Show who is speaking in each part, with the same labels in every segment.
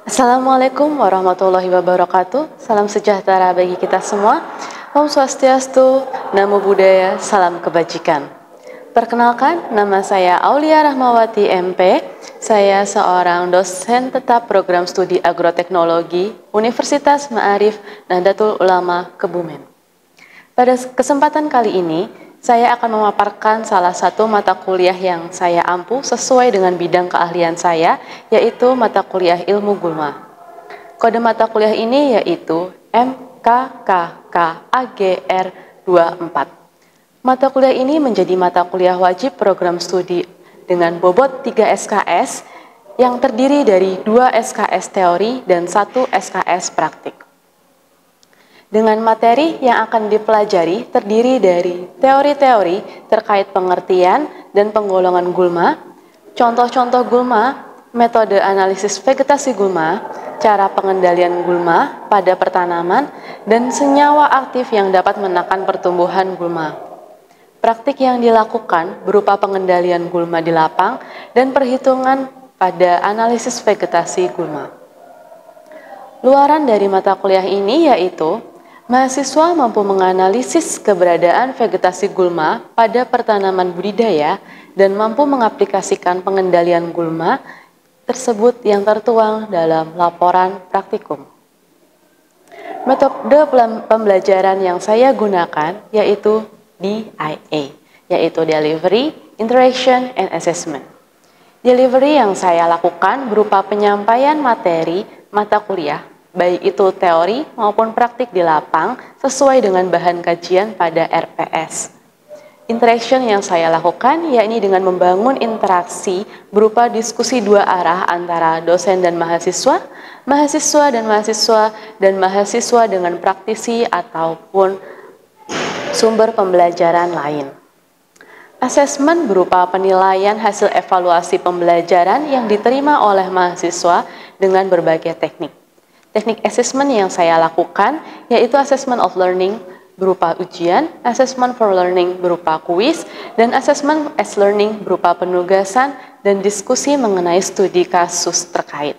Speaker 1: Assalamualaikum warahmatullahi wabarakatuh. Salam sejahtera bagi kita semua. Om Swastiastu, Namo Buddhaya, salam kebajikan. Perkenalkan, nama saya Aulia Rahmawati MP. Saya seorang dosen tetap program studi agroteknologi Universitas Ma'arif Nahdlatul Ulama Kebumen. Pada kesempatan kali ini, saya akan memaparkan salah satu mata kuliah yang saya ampu sesuai dengan bidang keahlian saya, yaitu mata kuliah Ilmu Gulma. Kode mata kuliah ini yaitu MKKKAGR24. Mata kuliah ini menjadi mata kuliah wajib program studi dengan bobot 3 SKS yang terdiri dari 2 SKS teori dan 1 SKS praktik. Dengan materi yang akan dipelajari terdiri dari teori-teori terkait pengertian dan penggolongan gulma, contoh-contoh gulma, metode analisis vegetasi gulma, cara pengendalian gulma pada pertanaman, dan senyawa aktif yang dapat menekan pertumbuhan gulma. Praktik yang dilakukan berupa pengendalian gulma di lapang dan perhitungan pada analisis vegetasi gulma. Luaran dari mata kuliah ini yaitu mahasiswa mampu menganalisis keberadaan vegetasi gulma pada pertanaman budidaya dan mampu mengaplikasikan pengendalian gulma tersebut yang tertuang dalam laporan praktikum. Metode pembelajaran yang saya gunakan yaitu DIA, yaitu Delivery, Interaction, and Assessment. Delivery yang saya lakukan berupa penyampaian materi mata kuliah, baik itu teori maupun praktik di lapang sesuai dengan bahan kajian pada RPS. Interaction yang saya lakukan yakni dengan membangun interaksi berupa diskusi dua arah antara dosen dan mahasiswa, mahasiswa dan mahasiswa, dan mahasiswa dengan praktisi ataupun sumber pembelajaran lain. Asesmen berupa penilaian hasil evaluasi pembelajaran yang diterima oleh mahasiswa dengan berbagai teknik. Teknik assessment yang saya lakukan yaitu assessment of learning berupa ujian, assessment for learning berupa kuis, dan assessment as learning berupa penugasan dan diskusi mengenai studi kasus terkait.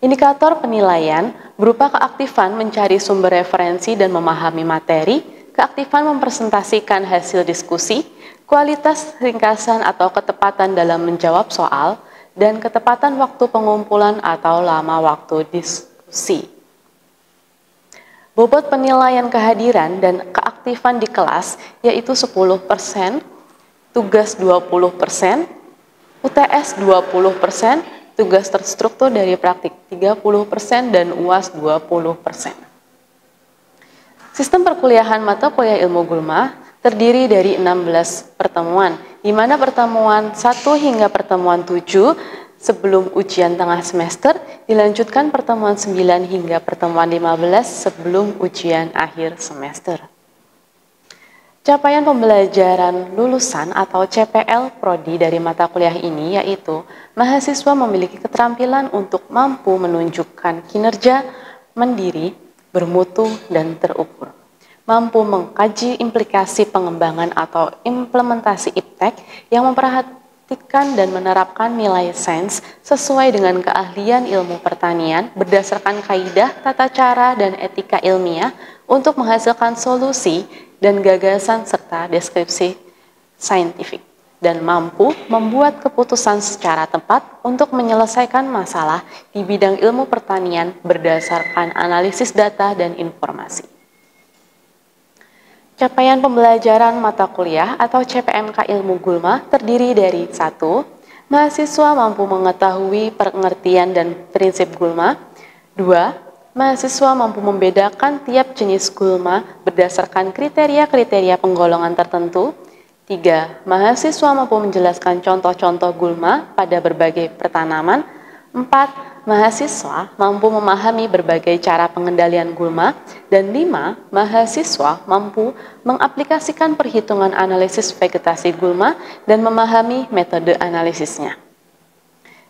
Speaker 1: Indikator penilaian berupa keaktifan mencari sumber referensi dan memahami materi, keaktifan mempresentasikan hasil diskusi, kualitas ringkasan atau ketepatan dalam menjawab soal, dan ketepatan waktu pengumpulan atau lama waktu diskusi. Bobot penilaian kehadiran dan keaktifan di kelas yaitu 10%, tugas 20%, UTS 20%, tugas terstruktur dari praktik 30%, dan UAS 20%. Sistem perkuliahan mata kuliah ilmu gulma terdiri dari 16 pertemuan, di mana pertemuan 1 hingga pertemuan 7 sebelum ujian tengah semester, dilanjutkan pertemuan 9 hingga pertemuan 15 sebelum ujian akhir semester. Capaian pembelajaran lulusan atau CPL Prodi dari mata kuliah ini yaitu mahasiswa memiliki keterampilan untuk mampu menunjukkan kinerja mandiri, bermutu, dan terukur. Mampu mengkaji implikasi pengembangan atau implementasi iptek yang memperhatikan dan menerapkan nilai sains sesuai dengan keahlian ilmu pertanian berdasarkan kaidah, tata cara, dan etika ilmiah untuk menghasilkan solusi dan gagasan serta deskripsi saintifik, dan mampu membuat keputusan secara tepat untuk menyelesaikan masalah di bidang ilmu pertanian berdasarkan analisis data dan informasi. Capaian pembelajaran mata kuliah atau CPMK Ilmu Gulma terdiri dari 1. Mahasiswa mampu mengetahui pengertian dan prinsip gulma. 2. Mahasiswa mampu membedakan tiap jenis gulma berdasarkan kriteria-kriteria penggolongan tertentu. 3. Mahasiswa mampu menjelaskan contoh-contoh gulma pada berbagai pertanaman. 4. Mahasiswa mampu memahami berbagai cara pengendalian gulma. Dan 5. Mahasiswa mampu mengaplikasikan perhitungan analisis vegetasi gulma dan memahami metode analisisnya.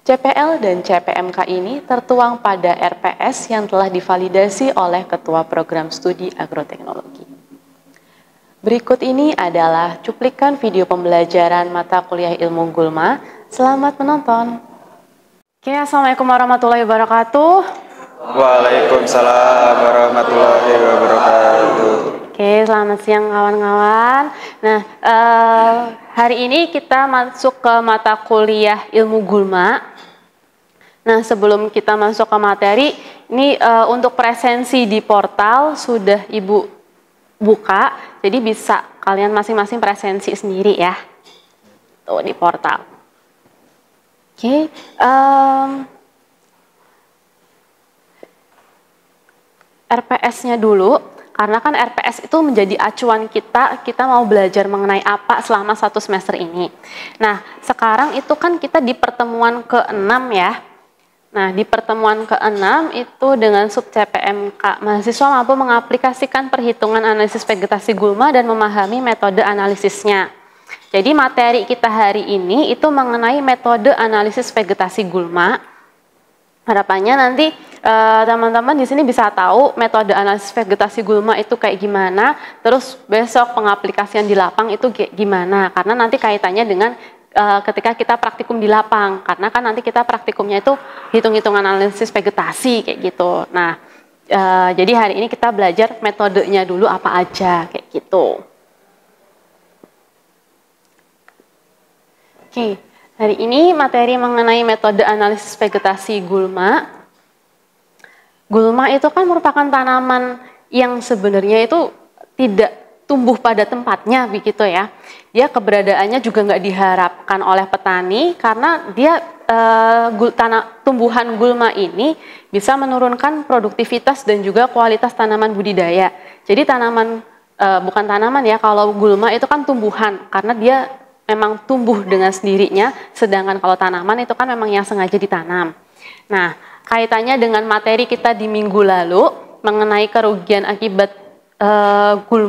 Speaker 1: CPL dan CPMK ini tertuang pada RPS yang telah divalidasi oleh Ketua Program Studi Agroteknologi. Berikut ini adalah cuplikan video pembelajaran mata kuliah ilmu gulma. Selamat menonton. Oke, Assalamualaikum warahmatullahi wabarakatuh.
Speaker 2: Waalaikumsalam warahmatullahi wabarakatuh.
Speaker 1: Oke, selamat siang kawan-kawan. Nah, hari ini kita masuk ke mata kuliah ilmu gulma. Nah, sebelum kita masuk ke materi, ini untuk presensi di portal sudah Ibu buka, jadi bisa kalian masing-masing presensi sendiri ya. Tuh di portal. Oke, RPS-nya dulu. Karena kan RPS itu menjadi acuan kita mau belajar mengenai apa selama 1 semester ini. Nah, sekarang itu kan kita di pertemuan ke-6 ya. Nah, di pertemuan ke-6 itu dengan sub CPMK, mahasiswa mampu mengaplikasikan perhitungan analisis vegetasi gulma dan memahami metode analisisnya. Jadi materi kita hari ini itu mengenai metode analisis vegetasi gulma. Harapannya nanti teman-teman di sini bisa tahu metode analisis vegetasi gulma itu kayak gimana, terus besok pengaplikasian di lapang itu kayak gimana, karena nanti kaitannya dengan ketika kita praktikum di lapang, karena kan nanti kita praktikumnya itu hitung-hitungan analisis vegetasi kayak gitu. Nah, jadi hari ini kita belajar metodenya dulu apa aja kayak gitu. Oke. Hari ini materi mengenai metode analisis vegetasi gulma. Gulma itu kan merupakan tanaman yang sebenarnya itu tidak tumbuh pada tempatnya begitu ya. Dia keberadaannya juga nggak diharapkan oleh petani karena dia tumbuhan gulma ini bisa menurunkan produktivitas dan juga kualitas tanaman budidaya. Jadi bukan tanaman ya, kalau gulma itu kan tumbuhan karena dia memang tumbuh dengan sendirinya, sedangkan kalau tanaman itu kan memang yang sengaja ditanam. Nah, kaitannya dengan materi kita di minggu lalu mengenai kerugian akibat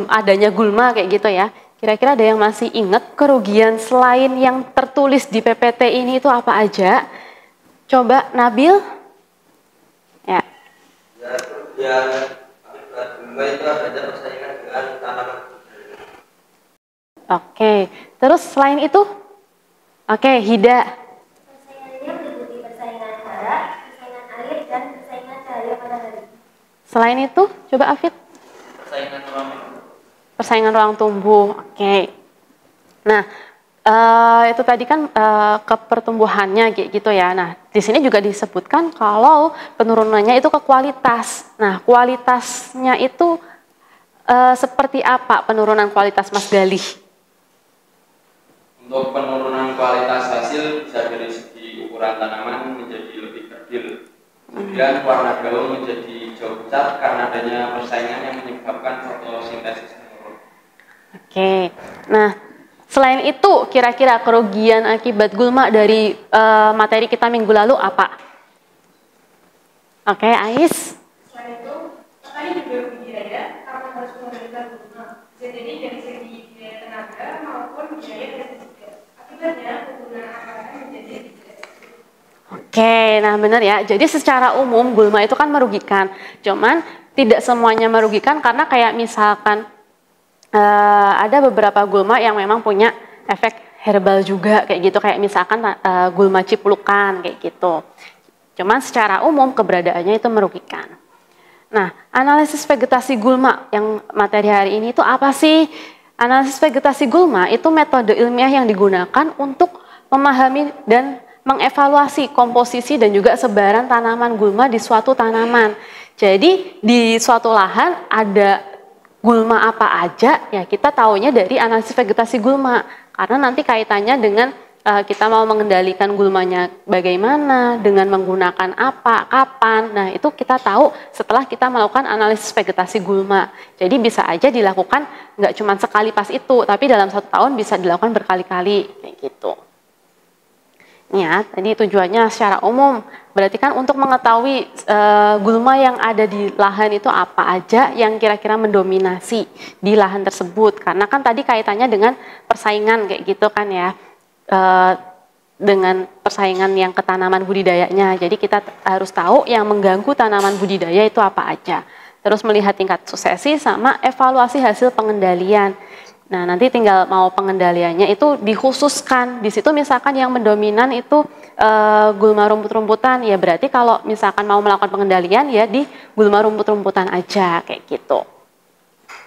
Speaker 1: adanya gulma kayak gitu ya. Kira-kira ada yang masih ingat kerugian selain yang tertulis di PPT ini itu apa aja? Coba Nabil. Ya.
Speaker 3: Kerugian akibat gulma itu adanya persaingan dengan tanaman.
Speaker 1: Oke, terus selain itu? Oke, Hida.
Speaker 4: Persaingannya meliputi persaingan jarak, persaingan air, dan persaingan cahaya matahari.
Speaker 1: Selain itu, coba Afid.
Speaker 3: Persaingan ruang tumbuh.
Speaker 1: Persaingan ruang tumbuh, oke. Nah, itu tadi kan ke pertumbuhannya gitu ya. Nah, di sini juga disebutkan kalau penurunannya itu ke kualitas. Nah, kualitasnya itu seperti apa penurunan kualitas Mas Galih?
Speaker 2: Untuk penurunan kualitas hasil bisa dari segi ukuran tanaman menjadi lebih kerdil, kemudian warna daun menjadi jauh pucat karena adanya persaingan yang menyebabkan fotosintesis menurun.
Speaker 1: Oke, nah selain itu kira-kira kerugian akibat gulma dari materi kita minggu lalu apa? Oke, Ais.
Speaker 5: Selain itu, petani juga budidaya karena harus mengendalikan gulma. Jadi dari segi biaya tenaga maupun biaya dari akibatnya penggunaan aparat menjadi tidak efektif.
Speaker 1: Oke, nah benar ya. Jadi secara umum gulma itu kan merugikan. Cuman tidak semuanya merugikan karena kayak misalkan ada beberapa gulma yang memang punya efek herbal juga kayak gitu. Kayak misalkan gulma ciplukan kayak gitu. Cuman secara umum keberadaannya itu merugikan. Nah, analisis vegetasi gulma yang materi hari ini itu apa sih? Analisis vegetasi gulma itu metode ilmiah yang digunakan untuk memahami dan mengevaluasi komposisi dan juga sebaran tanaman gulma di suatu tanaman. Jadi di suatu lahan ada gulma apa aja, ya kita taunya dari analisis vegetasi gulma. Karena nanti kaitannya dengan kita mau mengendalikan gulmanya bagaimana, dengan menggunakan apa, kapan. Nah, itu kita tahu setelah kita melakukan analisis vegetasi gulma. Jadi bisa aja dilakukan nggak cuma sekali pas itu, tapi dalam 1 tahun bisa dilakukan berkali-kali, kayak gitu. Ya, tadi tujuannya secara umum. Berarti kan untuk mengetahui gulma yang ada di lahan itu apa aja yang kira-kira mendominasi di lahan tersebut. Karena kan tadi kaitannya dengan persaingan kayak gitu kan ya. Dengan persaingan yang ke tanaman budidayanya. Jadi kita harus tahu yang mengganggu tanaman budidaya itu apa aja. Terus melihat tingkat suksesi sama evaluasi hasil pengendalian. Nah, nanti tinggal mau pengendaliannya itu dikhususkan. Di situ misalkan yang mendominan itu gulma rumput-rumputan, ya berarti kalau misalkan mau melakukan pengendalian ya di gulma rumput-rumputan aja kayak gitu.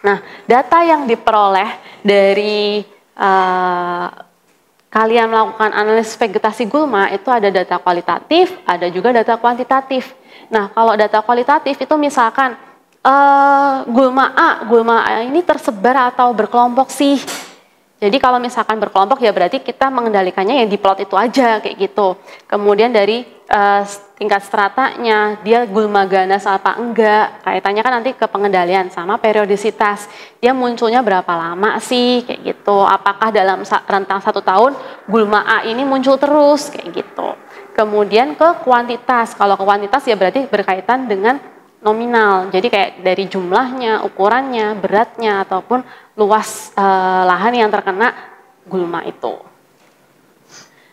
Speaker 1: Nah, data yang diperoleh dari kalian melakukan analisis vegetasi gulma itu ada data kualitatif, ada juga data kuantitatif. Nah, kalau data kualitatif itu misalkan gulma A ini tersebar atau berkelompok sih. Jadi kalau misalkan berkelompok ya berarti kita mengendalikannya yang di plot itu aja kayak gitu. Kemudian dari tingkat stratanya, dia gulma ganas apa enggak, kaitannya kan nanti ke pengendalian sama periodisitas. Dia munculnya berapa lama sih kayak gitu. Apakah dalam rentang 1 tahun gulma A ini muncul terus kayak gitu. Kemudian ke kuantitas. Kalau ke kuantitas ya berarti berkaitan dengan nominal, jadi kayak dari jumlahnya, ukurannya, beratnya, ataupun luas lahan yang terkena gulma itu.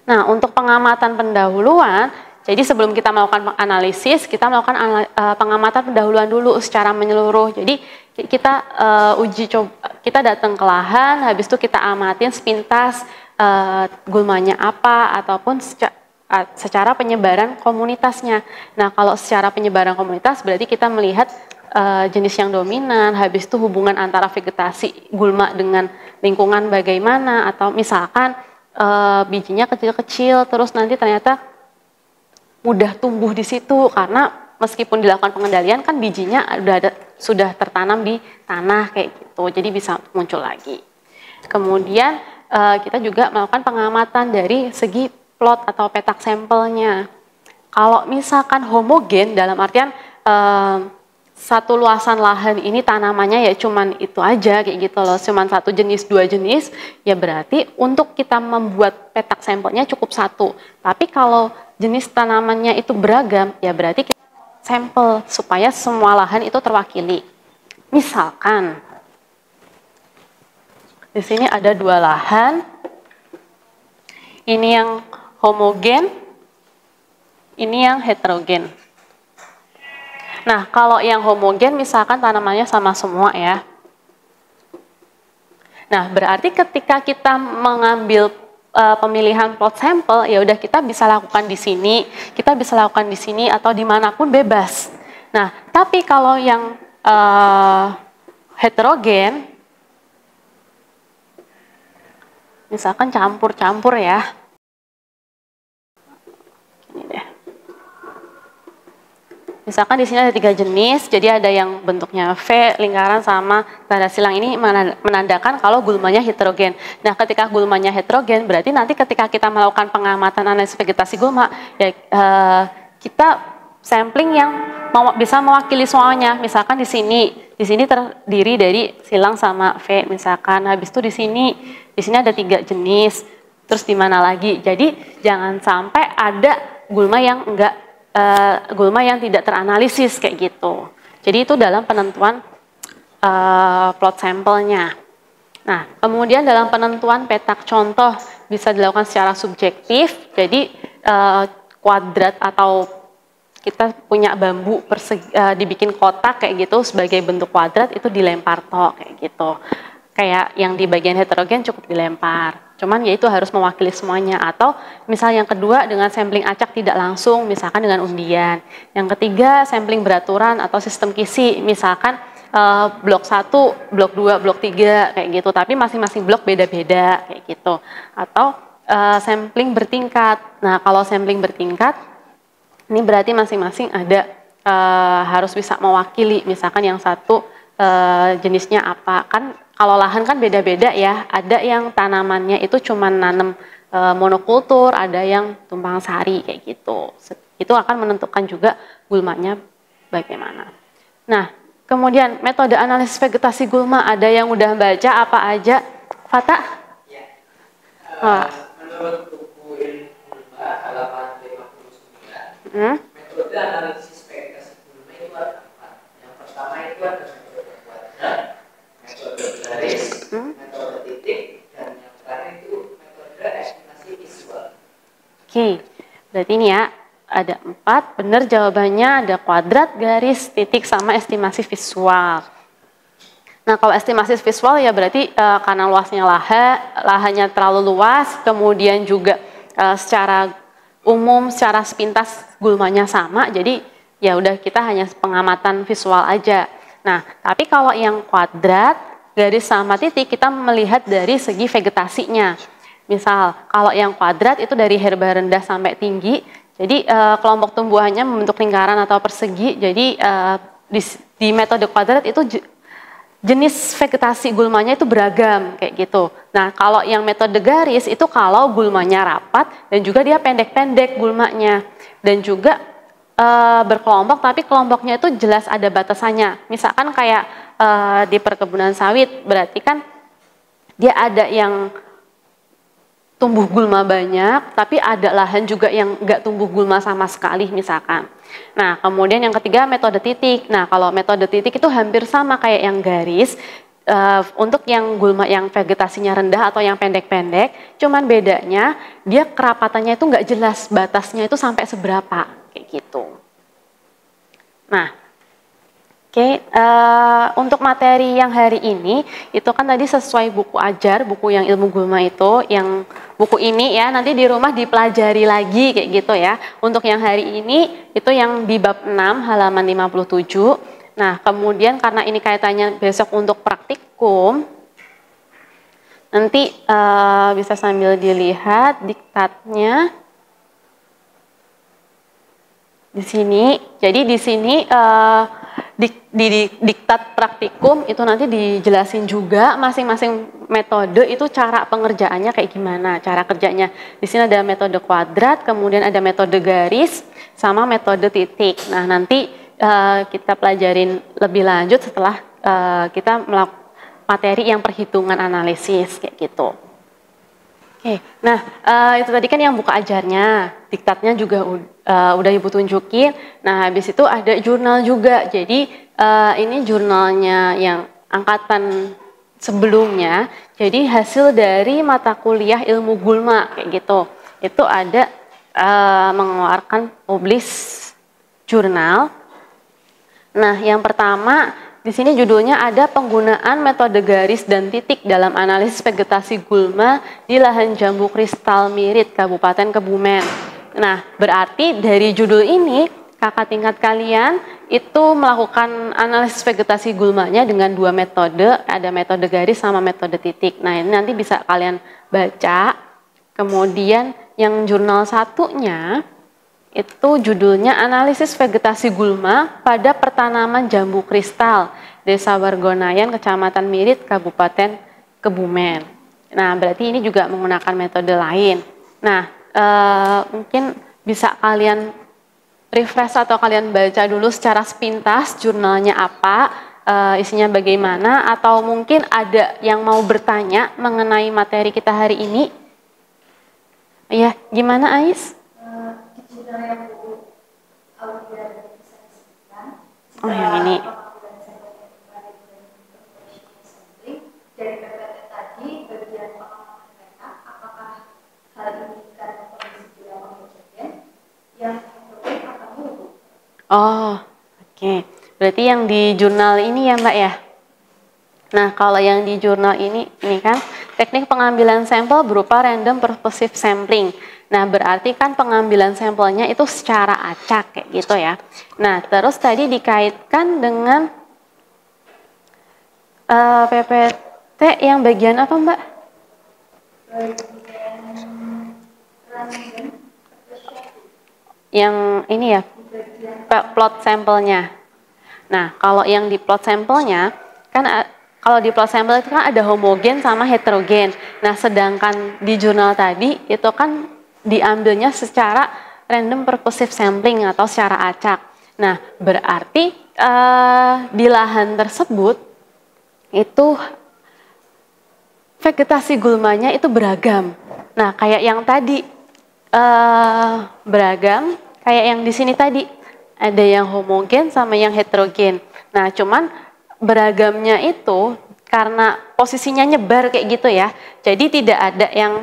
Speaker 1: Nah, untuk pengamatan pendahuluan, jadi sebelum kita melakukan analisis, kita melakukan pengamatan pendahuluan dulu secara menyeluruh. Jadi kita uji coba, kita datang ke lahan, habis itu kita amatin sepintas gulmanya apa, ataupun secara penyebaran komunitasnya. Nah, kalau secara penyebaran komunitas berarti kita melihat jenis yang dominan, habis itu hubungan antara vegetasi gulma dengan lingkungan bagaimana, atau misalkan bijinya kecil-kecil, terus nanti ternyata mudah tumbuh di situ karena meskipun dilakukan pengendalian kan bijinya sudah tertanam di tanah kayak gitu, jadi bisa muncul lagi. Kemudian kita juga melakukan pengamatan dari segi plot atau petak sampelnya. Kalau misalkan homogen dalam artian satu luasan lahan ini tanamannya ya cuman itu aja kayak gitu loh, cuman 1 jenis 2 jenis, ya berarti untuk kita membuat petak sampelnya cukup 1. Tapi kalau jenis tanamannya itu beragam, ya berarti kita sampel supaya semua lahan itu terwakili. Misalkan di sini ada 2 lahan, ini yang homogen, ini yang heterogen. Nah, kalau yang homogen misalkan tanamannya sama semua ya. Nah, berarti ketika kita mengambil pemilihan plot sampel, ya udah kita bisa lakukan di sini, kita bisa lakukan di sini atau dimanapun bebas. Nah, tapi kalau yang heterogen, misalkan campur-campur ya. Ini deh. Misalkan di sini ada 3 jenis, jadi ada yang bentuknya V, lingkaran sama tanda silang, ini menandakan kalau gulmanya heterogen. Nah, ketika gulmanya heterogen, berarti nanti ketika kita melakukan pengamatan analisis vegetasi gulma, ya kita sampling yang bisa mewakili semuanya. Misalkan di sini terdiri dari silang sama V, misalkan. Habis itu di sini ada 3 jenis. Terus di mana lagi? Jadi jangan sampai ada gulma yang tidak teranalisis kayak gitu. Jadi itu dalam penentuan plot sampelnya. Nah, kemudian dalam penentuan petak contoh bisa dilakukan secara subjektif. Jadi kuadrat atau kita punya bambu dibikin kotak kayak gitu sebagai bentuk kuadrat, itu dilempar tok kayak gitu. Kayak yang di bagian heterogen cukup dilempar. Cuman ya itu harus mewakili semuanya. Atau misal yang kedua dengan sampling acak tidak langsung, misalkan dengan undian. Yang ketiga sampling beraturan atau sistem kisi, misalkan blok 1, blok 2, blok 3 kayak gitu. Tapi masing-masing blok beda-beda kayak gitu. Atau sampling bertingkat. Nah, kalau sampling bertingkat ini berarti masing-masing ada harus bisa mewakili. Misalkan yang satu jenisnya apa, kan kalau lahan kan beda-beda ya, ada yang tanamannya itu cuma nanam monokultur, ada yang tumpang sari kayak gitu. Itu akan menentukan juga gulmanya bagaimana. Nah, kemudian metode analisis vegetasi gulma, ada yang udah baca apa aja? Fata?
Speaker 3: Ya.
Speaker 6: Menurut buku ilmu gulma halaman 59, metode analisis vegetasi gulma itu ada 4. Yang pertama itu ada metode kuadrat, metode garis, metode titik, dan yang terakhir itu metode estimasi visual.
Speaker 1: Oke, berarti ini ya ada 4, benar jawabannya ada kuadrat, garis, titik, sama estimasi visual. Nah, kalau estimasi visual ya berarti karena luasnya lahannya terlalu luas, kemudian juga secara umum secara sepintas gulmanya sama, jadi ya udah kita hanya pengamatan visual aja. Nah, tapi kalau yang kuadrat, garis sama titik, kita melihat dari segi vegetasinya. Misal, kalau yang kuadrat itu dari herba rendah sampai tinggi, jadi kelompok tumbuhannya membentuk lingkaran atau persegi, jadi di metode kuadrat itu jenis vegetasi gulmanya itu beragam kayak gitu. Nah, kalau yang metode garis itu kalau gulmanya rapat dan juga dia pendek-pendek gulmanya dan juga berkelompok tapi kelompoknya itu jelas ada batasannya. Misalkan kayak di perkebunan sawit berarti kan dia ada yang tumbuh gulma banyak tapi ada lahan juga yang nggak tumbuh gulma sama sekali misalkan. Nah, kemudian yang ketiga metode titik. Nah, kalau metode titik itu hampir sama kayak yang garis. Untuk yang gulma yang vegetasinya rendah atau yang pendek-pendek, cuman bedanya dia kerapatannya itu nggak jelas, batasnya itu sampai seberapa, kayak gitu. Nah, oke, untuk materi yang hari ini, itu kan tadi sesuai buku ajar, buku yang ilmu gulma itu, yang buku ini ya, nanti di rumah dipelajari lagi kayak gitu ya. Untuk yang hari ini, itu yang di bab 6 halaman 57. Nah, kemudian karena ini kaitannya besok untuk praktikum, nanti bisa sambil dilihat diktatnya di sini. Jadi di sini di diktat praktikum itu nanti dijelasin juga masing-masing metode itu cara pengerjaannya kayak gimana, cara kerjanya. Di sini ada metode kuadrat, kemudian ada metode garis, sama metode titik. Nah, nanti kita pelajarin lebih lanjut setelah kita melakukan materi yang perhitungan analisis kayak gitu. Oke, nah itu tadi kan yang buku ajarnya, diktatnya juga udah Ibu tunjukin. Nah, habis itu ada jurnal juga. Jadi ini jurnalnya yang angkatan sebelumnya. Jadi hasil dari mata kuliah ilmu gulma kayak gitu. Itu ada mengeluarkan publish jurnal. Nah, yang pertama di sini judulnya ada penggunaan metode garis dan titik dalam analisis vegetasi gulma di lahan jambu kristal Mirit, Kabupaten Kebumen. Nah, berarti dari judul ini kakak tingkat kalian itu melakukan analisis vegetasi gulmanya dengan dua metode, ada metode garis sama metode titik. Nah, ini nanti bisa kalian baca. Kemudian yang jurnal satunya itu judulnya analisis vegetasi gulma pada pertanaman jambu kristal Desa Wargonayan, Kecamatan Mirit, Kabupaten Kebumen. Nah, berarti ini juga menggunakan metode lain. Nah, mungkin bisa kalian refresh atau kalian baca dulu secara sepintas jurnalnya apa, isinya bagaimana, atau mungkin ada yang mau bertanya mengenai materi kita hari ini. Ya, gimana Ais? Oh, yang ini.
Speaker 4: Dari PPT tadi, bagian pengalaman mereka, apakah hal ini karena kondisi di dalam kejadian yang berbeda atau buruk?
Speaker 1: Oh, oke. Berarti yang di jurnal ini ya Mbak ya? Nah, kalau yang di jurnal ini kan teknik pengambilan sampel berupa random purposive sampling. Nah, berarti kan pengambilan sampelnya itu secara acak kayak gitu ya. Nah, terus tadi dikaitkan dengan PPT yang bagian apa Mbak?
Speaker 4: Bagian random.
Speaker 1: Yang ini ya, plot sampelnya. Nah, kalau yang di plot sampelnya, kan kalau di plot sampel itu kan ada homogen sama heterogen. Nah, sedangkan di jurnal tadi itu kan diambilnya secara random purposive sampling atau secara acak. Nah, berarti di lahan tersebut itu vegetasi gulmanya itu beragam. Nah, kayak yang tadi beragam, kayak yang di sini tadi ada yang homogen sama yang heterogen. Nah, cuman beragamnya itu karena posisinya nyebar kayak gitu ya. Jadi tidak ada yang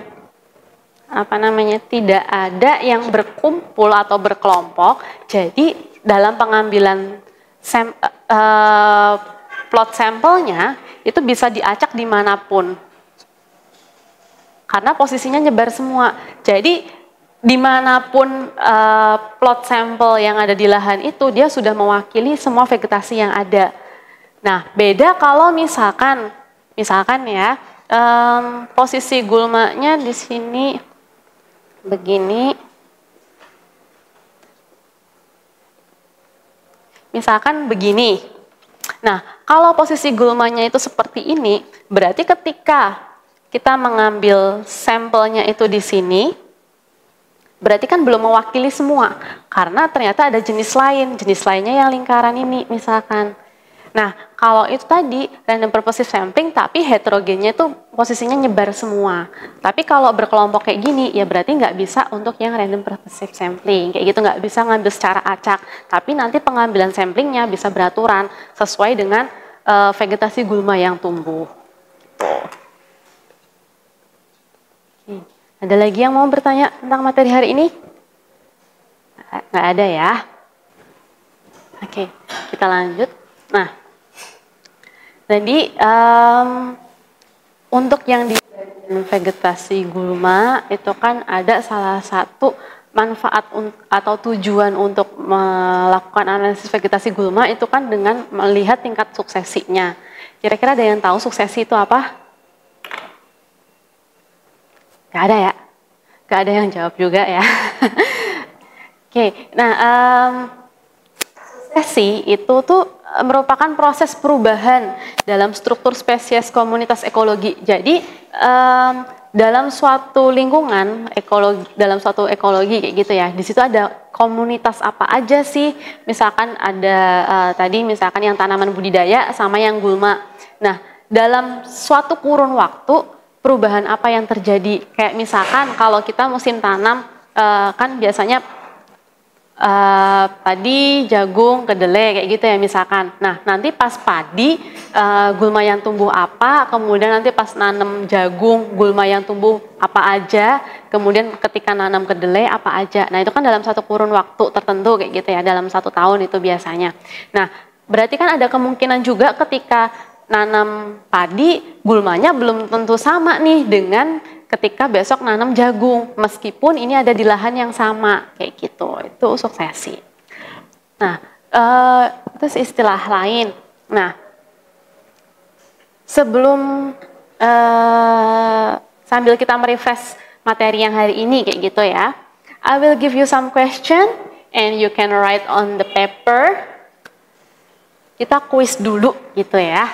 Speaker 1: tidak ada yang berkumpul atau berkelompok. Jadi dalam pengambilan plot sampelnya itu bisa diacak dimanapun karena posisinya nyebar semua. Jadi dimanapun plot sampel yang ada di lahan itu, dia sudah mewakili semua vegetasi yang ada. Nah, beda kalau misalkan ya, posisi gulmanya di sini begini. Misalkan begini. Nah, kalau posisi gulmanya itu seperti ini, berarti ketika kita mengambil sampelnya itu di sini, berarti kan belum mewakili semua, karena ternyata ada jenis lainnya yang lingkaran ini misalkan. Nah, kalau itu tadi random purposive sampling, tapi heterogennya itu posisinya nyebar semua. Tapi kalau berkelompok kayak gini, ya berarti nggak bisa untuk yang random purposive sampling. Kayak gitu nggak bisa ngambil secara acak. Tapi nanti pengambilan samplingnya bisa beraturan sesuai dengan vegetasi gulma yang tumbuh. Oke. Ada lagi yang mau bertanya tentang materi hari ini? Nggak ada ya? Oke, kita lanjut. Nah, jadi untuk yang di vegetasi gulma itu kan ada salah satu manfaat atau tujuan untuk melakukan analisis vegetasi gulma itu kan dengan melihat tingkat suksesinya. Kira-kira ada yang tahu suksesi itu apa? Gak ada ya? Gak ada yang jawab juga ya? Oke, nah suksesi itu tuh merupakan proses perubahan dalam struktur spesies komunitas ekologi. Jadi dalam suatu lingkungan dalam suatu ekologi kayak gitu ya, di situ ada komunitas apa aja sih? Misalkan ada tadi misalkan yang tanaman budidaya sama yang gulma. Nah, dalam suatu kurun waktu perubahan apa yang terjadi? Kayak misalkan kalau kita musim tanam kan biasanya padi, jagung, kedelai kayak gitu ya misalkan. Nah, nanti pas padi gulma yang tumbuh apa, kemudian nanti pas nanam jagung gulma yang tumbuh apa aja, kemudian ketika nanam kedelai apa aja. Nah, itu kan dalam satu kurun waktu tertentu kayak gitu ya, dalam 1 tahun itu biasanya. Nah, berarti kan ada kemungkinan juga ketika nanam padi, gulmanya belum tentu sama nih dengan ketika besok nanam jagung, meskipun ini ada di lahan yang sama, kayak gitu. Itu suksesi. Nah, terus istilah lain. Nah, sebelum sambil kita merefresh materi yang hari ini kayak gitu ya, I will give you some question and you can write on the paper. Kita kuis dulu gitu ya.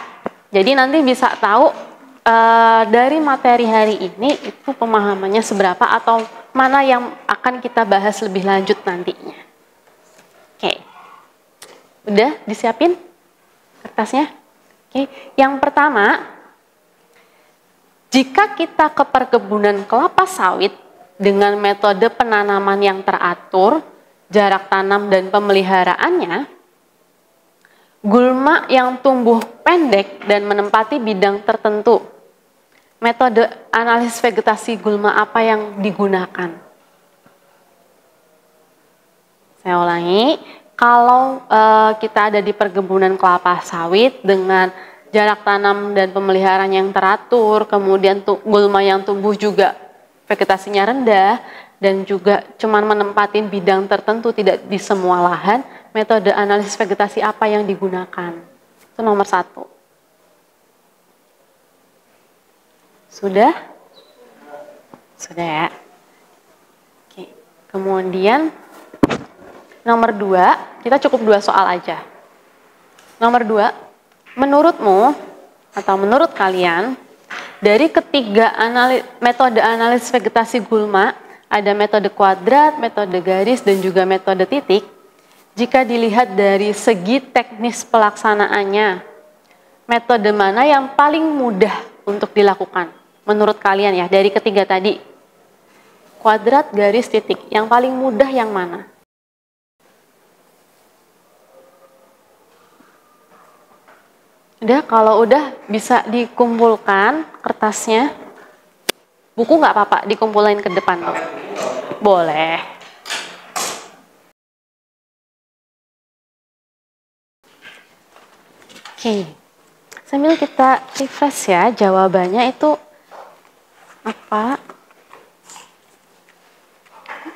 Speaker 1: Jadi nanti bisa tahu dari materi hari ini itu pemahamannya seberapa atau mana yang akan kita bahas lebih lanjut nantinya. Oke. Udah disiapin kertasnya? Oke. Yang pertama, jika kita ke perkebunan kelapa sawit dengan metode penanaman yang teratur, jarak tanam dan pemeliharaannya, gulma yang tumbuh pendek dan menempati bidang tertentu. Metode analisis vegetasi gulma apa yang digunakan? Saya ulangi, kalau kita ada di perkebunan kelapa sawit dengan jarak tanam dan pemeliharaan yang teratur, kemudian gulma yang tumbuh juga vegetasinya rendah, dan juga cuman menempatin bidang tertentu, tidak di semua lahan, metode analisis vegetasi apa yang digunakan? Itu nomor 1. Sudah? Sudah ya? Oke. Kemudian nomor 2, kita cukup 2 soal aja. Nomor 2, menurutmu atau menurut kalian, dari ketiga metode analisis vegetasi gulma, ada metode kuadrat, metode garis, dan juga metode titik. Jika dilihat dari segi teknis pelaksanaannya, metode mana yang paling mudah untuk dilakukan? Menurut kalian ya, dari ketiga tadi, kuadrat, garis, titik, yang paling mudah yang mana? Udah, kalau udah bisa dikumpulkan kertasnya. Buku nggak apa-apa, dikumpulin ke depan tuh. Boleh. Oke, sambil kita refresh ya, jawabannya itu apa?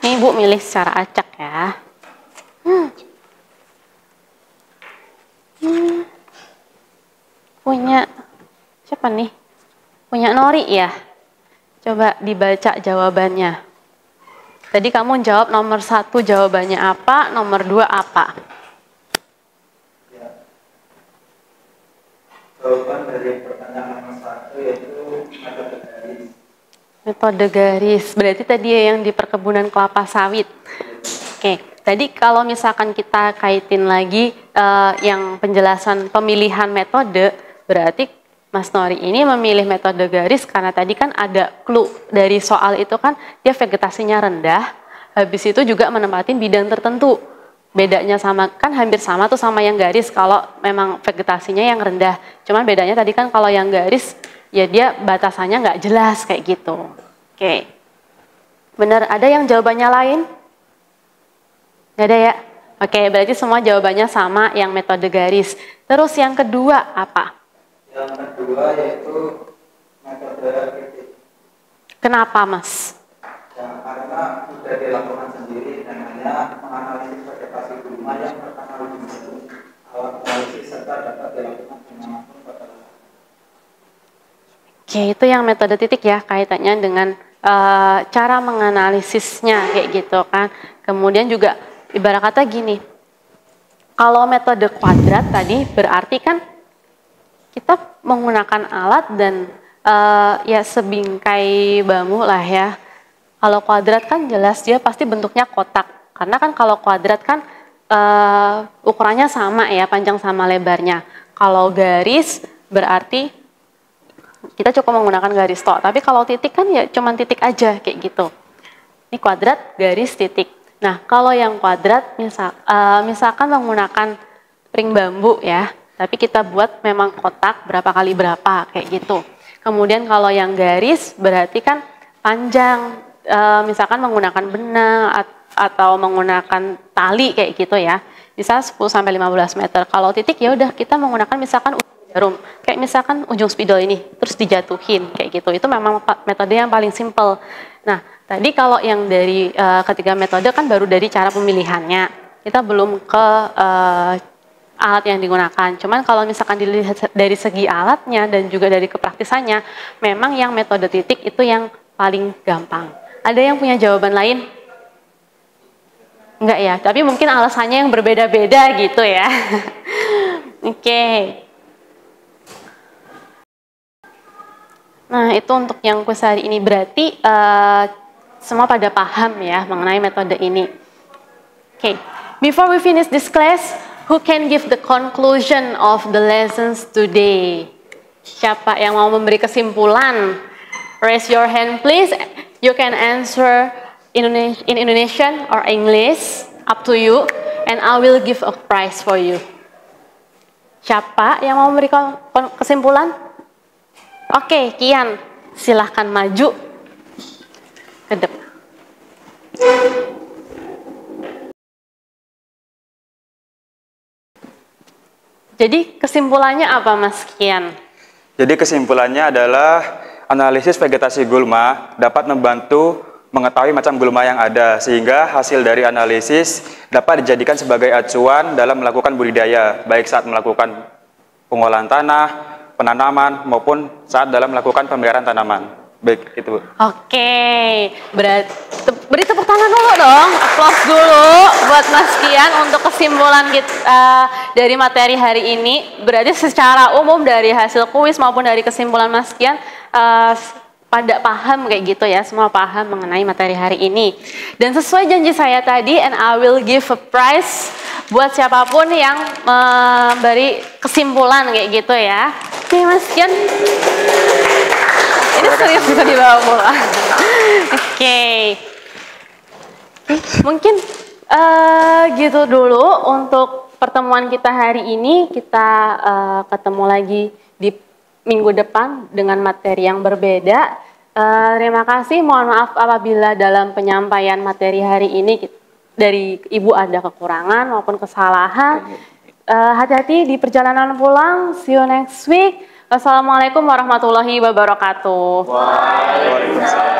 Speaker 1: Ini Ibu milih secara acak ya. Punya siapa nih? Punya Nori ya? Coba dibaca jawabannya. Tadi kamu jawab nomor 1 jawabannya apa, nomor 2 apa?
Speaker 7: Ya. Jawaban dari pertanyaan nomor 1 yaitu metode garis. Metode
Speaker 1: garis, berarti tadi yang di perkebunan kelapa sawit. Oke, tadi kalau misalkan kita kaitin lagi yang penjelasan pemilihan metode, berarti Mas Nori ini memilih metode garis karena tadi kan ada clue dari soal itu kan dia vegetasinya rendah, habis itu juga menempatin bidang tertentu. Bedanya sama kan hampir sama tuh sama yang garis kalau memang vegetasinya yang rendah. Cuman bedanya tadi kan kalau yang garis ya dia batasannya nggak jelas kayak gitu. Oke. Benar, ada yang jawabannya lain? Nggak ada ya? Oke, berarti semua jawabannya sama yang metode garis. Terus yang kedua apa?
Speaker 7: Yang kedua yaitu metode titik.
Speaker 1: Kenapa, Mas?
Speaker 7: Ya, karena sudah dilakukan sendiri dan hanya menganalisis vegetasi gulma yang terkenal di alat analisis serta dapat dilakukan dimanapun pada lahan.
Speaker 1: Oke, itu yang metode titik ya, kaitannya dengan cara menganalisisnya kayak gitu kan. Kemudian juga ibarat kata gini, kalau metode kuadrat tadi berarti kan kita menggunakan alat dan ya sebingkai bambu lah ya. Kalau kuadrat kan jelas dia pasti bentuknya kotak. Karena kan kalau kuadrat kan ukurannya sama ya, panjang sama lebarnya. Kalau garis berarti kita cukup menggunakan garis tok. Tapi kalau titik kan ya cuman titik aja kayak gitu. Ini kuadrat, garis, titik. Nah kalau yang kuadrat misalkan menggunakan ring bambu ya. Tapi kita buat memang kotak berapa kali berapa kayak gitu. Kemudian kalau yang garis berarti kan panjang. Misalkan menggunakan benang atau menggunakan tali kayak gitu ya. Bisa 10-15 meter. Kalau titik ya udah kita menggunakan misalkan jarum. Kayak misalkan ujung spidol ini terus dijatuhin kayak gitu. Itu memang metode yang paling simple. Nah, tadi kalau yang dari ketiga metode kan baru dari cara pemilihannya. Kita belum ke alat yang digunakan. Cuman kalau misalkan dilihat dari segi alatnya dan juga dari kepraktisannya, memang yang metode titik itu yang paling gampang. Ada yang punya jawaban lain? Enggak ya, tapi mungkin alasannya yang berbeda-beda gitu ya. Oke. Nah, itu untuk yang kuis hari ini. Berarti semua pada paham ya mengenai metode ini. Oke. Before we finish this class, who can give the conclusion of the lessons today? Siapa yang mau memberi kesimpulan? Raise your hand please. You can answer in Indonesian or English, up to you. And I will give a prize for you. Siapa yang mau memberi kesimpulan? Oke, Kian, silahkan maju ke depan. Jadi kesimpulannya apa Mas Kian?
Speaker 8: Jadi kesimpulannya adalah analisis vegetasi gulma dapat membantu mengetahui macam gulma yang ada sehingga hasil dari analisis dapat dijadikan sebagai acuan dalam melakukan budidaya baik saat melakukan pengolahan tanah, penanaman maupun saat dalam melakukan pemeliharaan tanaman. Baik, itu.
Speaker 1: Oke, beri tepuk tangan dulu dong, aplaus dulu buat Mas Kian untuk kesimpulan kita dari materi hari ini. Berarti secara umum dari hasil kuis maupun dari kesimpulan Mas Kian pada paham kayak gitu ya, semua paham mengenai materi hari ini. Dan sesuai janji saya tadi, and I will give a prize buat siapapun yang memberi kesimpulan kayak gitu ya. Oke Mas Kian. Ini serius bisa dibawa pulang. Oke. Mungkin gitu dulu untuk pertemuan kita hari ini. Kita ketemu lagi di minggu depan dengan materi yang berbeda. Terima kasih, mohon maaf apabila dalam penyampaian materi hari ini dari Ibu ada kekurangan maupun kesalahan. Hati-hati di perjalanan pulang. See you next week. Wassalamualaikum warahmatullahi wabarakatuh.
Speaker 8: Waalaikumsalam.